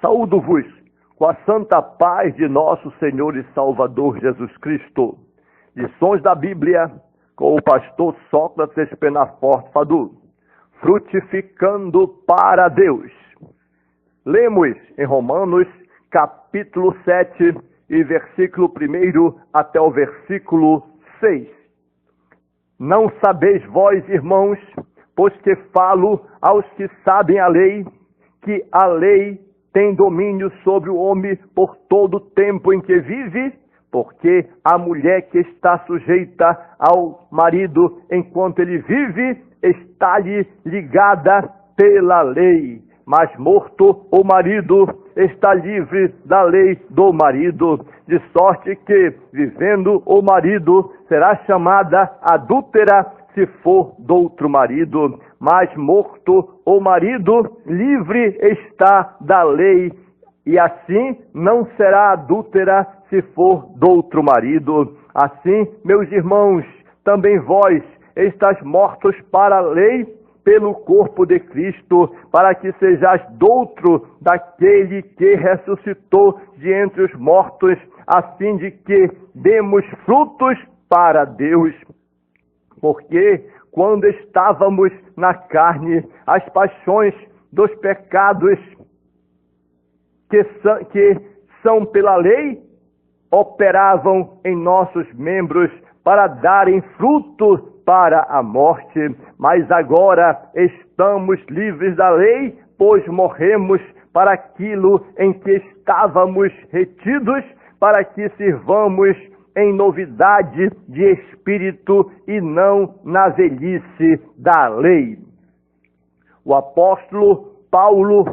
Saúdo-vos com a santa paz de nosso Senhor e Salvador Jesus Cristo. Lições da Bíblia com o pastor Sócrates Penaforte Fadu. Frutificando para Deus. Lemos em Romanos capítulo 7 e versículo 1 até o versículo 6. Não sabeis vós, irmãos, pois que falo aos que sabem a lei, que a lei tem domínio sobre o homem por todo o tempo em que vive, porque a mulher que está sujeita ao marido enquanto ele vive, está-lhe ligada pela lei. Mas morto o marido, está livre da lei do marido, de sorte que, vivendo o marido, será chamada adúltera se for do outro marido. Mas morto o marido, livre está da lei, e assim não será adúltera se for do outro marido. Assim, meus irmãos, também vós estáis mortos para a lei, pelo corpo de Cristo, para que sejais doutro daquele que ressuscitou de entre os mortos, a fim de que demos frutos para Deus. Porque quando estávamos na carne, as paixões dos pecados que são pela lei, operavam em nossos membros para darem fruto para a morte. Mas agora estamos livres da lei, pois morremos para aquilo em que estávamos retidos, para que sirvamos em novidade de espírito e não na velhice da lei. O apóstolo Paulo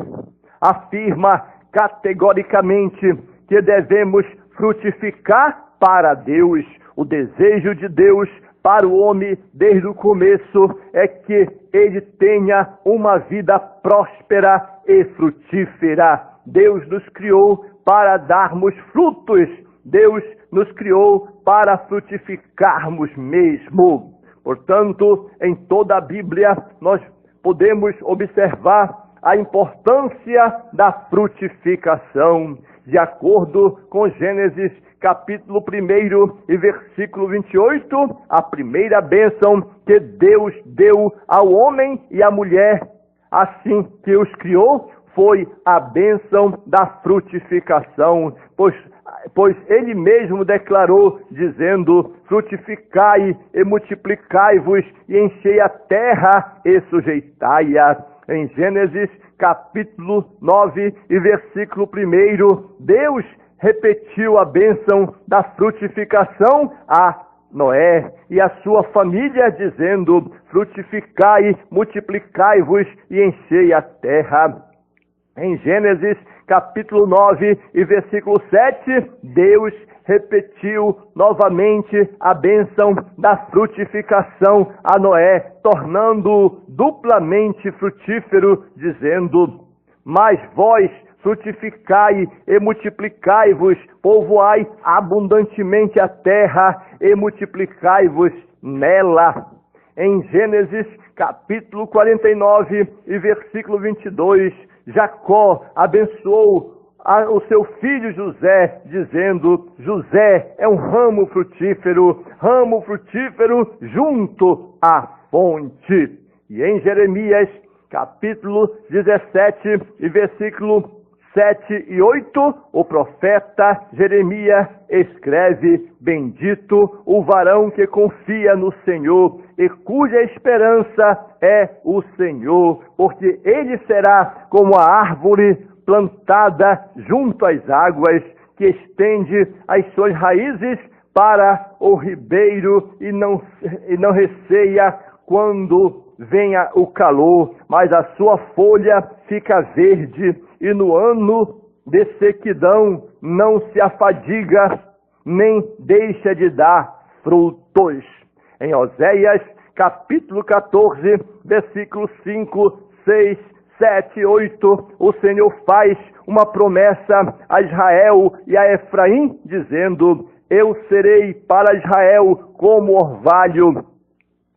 afirma categoricamente que devemos frutificar para Deus. O desejo de Deus para o homem desde o começo é que ele tenha uma vida próspera e frutífera. Deus nos criou para darmos frutos. Deus nos criou para frutificarmos mesmo. Portanto, em toda a Bíblia nós podemos observar a importância da frutificação. De acordo com Gênesis capítulo 1 e versículo 28, a primeira bênção que Deus deu ao homem e à mulher, assim que os criou, foi a bênção da frutificação, pois ele mesmo declarou, dizendo: frutificai e multiplicai-vos e enchei a terra e sujeitai-a. Em Gênesis capítulo 9 e versículo 1, Deus repetiu a bênção da frutificação a Noé e a sua família, dizendo: frutificai, multiplicai-vos e enchei a terra. Em Gênesis capítulo 9 e versículo 7, Deus repetiu novamente a bênção da frutificação a Noé, tornando-o duplamente frutífero, dizendo: mas vós frutificai e multiplicai-vos, povoai abundantemente a terra e multiplicai-vos nela. Em Gênesis capítulo 49 e versículo 22, Jacó abençoou o seu filho José, dizendo: José é um ramo frutífero junto à fonte. E em Jeremias capítulo 17 e versículo 7 e 8, o profeta Jeremias escreve: bendito o varão que confia no Senhor e cuja esperança é o Senhor, porque ele será como a árvore plantada junto às águas, que estende as suas raízes para o ribeiro e não receia quando venha o calor, mas a sua folha fica verde, e no ano de sequidão não se afadiga, nem deixa de dar frutos. Em Oséias, capítulo 14, versículos 5, 6, 7 e 8, o Senhor faz uma promessa a Israel e a Efraim, dizendo: eu serei para Israel como orvalho,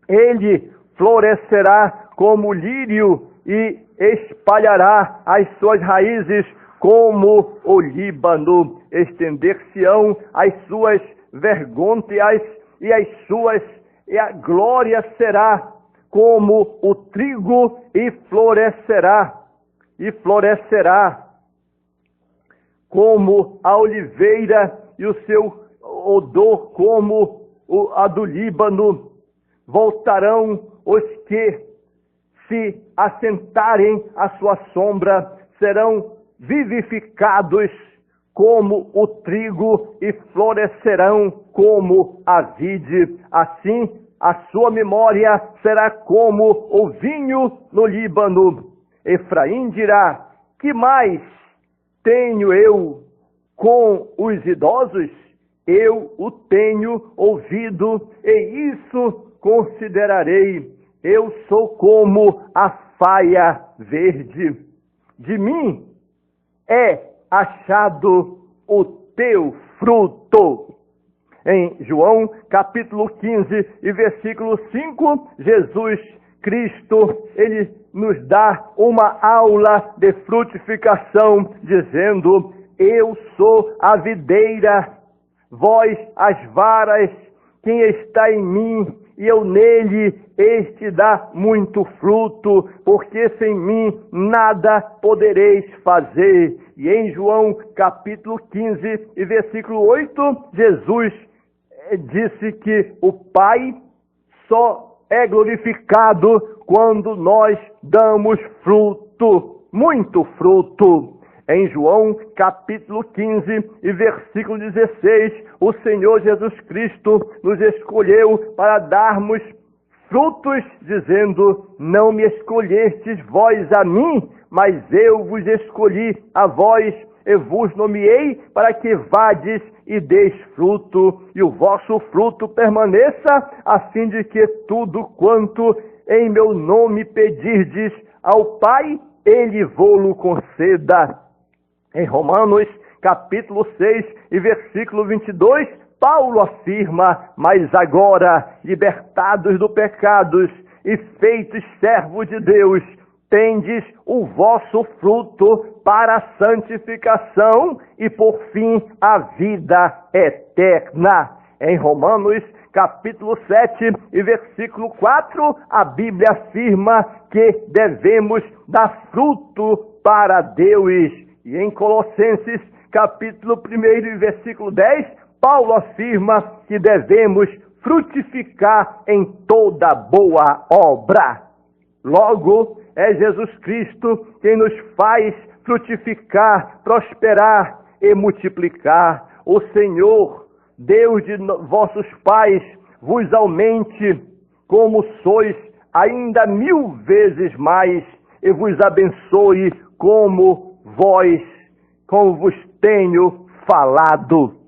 ele florescerá como lírio e espalhará as suas raízes como o Líbano, estender-se-ão as suas vergônteas e a glória será como o trigo e florescerá como a oliveira e o seu odor como a do Líbano. Voltarão os que se assentarem à sua sombra, serão vivificados como o trigo e florescerão como a vide. Assim, a sua memória será como o vinho no Líbano. Efraim dirá: que mais tenho eu com os idosos? Eu o tenho ouvido, e isso considerarei. Eu sou como a faia verde. De mim é achado o teu fruto. Em João capítulo 15 e versículo 5, Jesus Cristo, ele nos dá uma aula de frutificação, dizendo: eu sou a videira, vós as varas, quem está em mim e eu nele, este dá muito fruto, porque sem mim nada podereis fazer. E em João capítulo 15 e versículo 8, Jesus disse que o Pai só é glorificado quando nós damos fruto, muito fruto. Em João capítulo 15 e versículo 16, o Senhor Jesus Cristo nos escolheu para darmos frutos, dizendo: não me escolhestes vós a mim, mas eu vos escolhi a vós, e vos nomeei para que vades e deis fruto, e o vosso fruto permaneça, a fim de que tudo quanto em meu nome pedirdes ao Pai, Ele vô-lo conceda. Em Romanos capítulo 6 e versículo 22, Paulo afirma: mas agora, libertados do pecados e feitos servos de Deus, tendes o vosso fruto para a santificação e, por fim, a vida eterna. Em Romanos capítulo 7 e versículo 4, a Bíblia afirma que devemos dar fruto para Deus. E em Colossenses capítulo 1 e versículo 10, Paulo afirma que devemos frutificar em toda boa obra. Logo, é Jesus Cristo quem nos faz frutificar, prosperar e multiplicar. O Senhor, Deus de vossos pais, vos aumente como sois ainda 1000 vezes mais, e vos abençoe como vos tenho falado.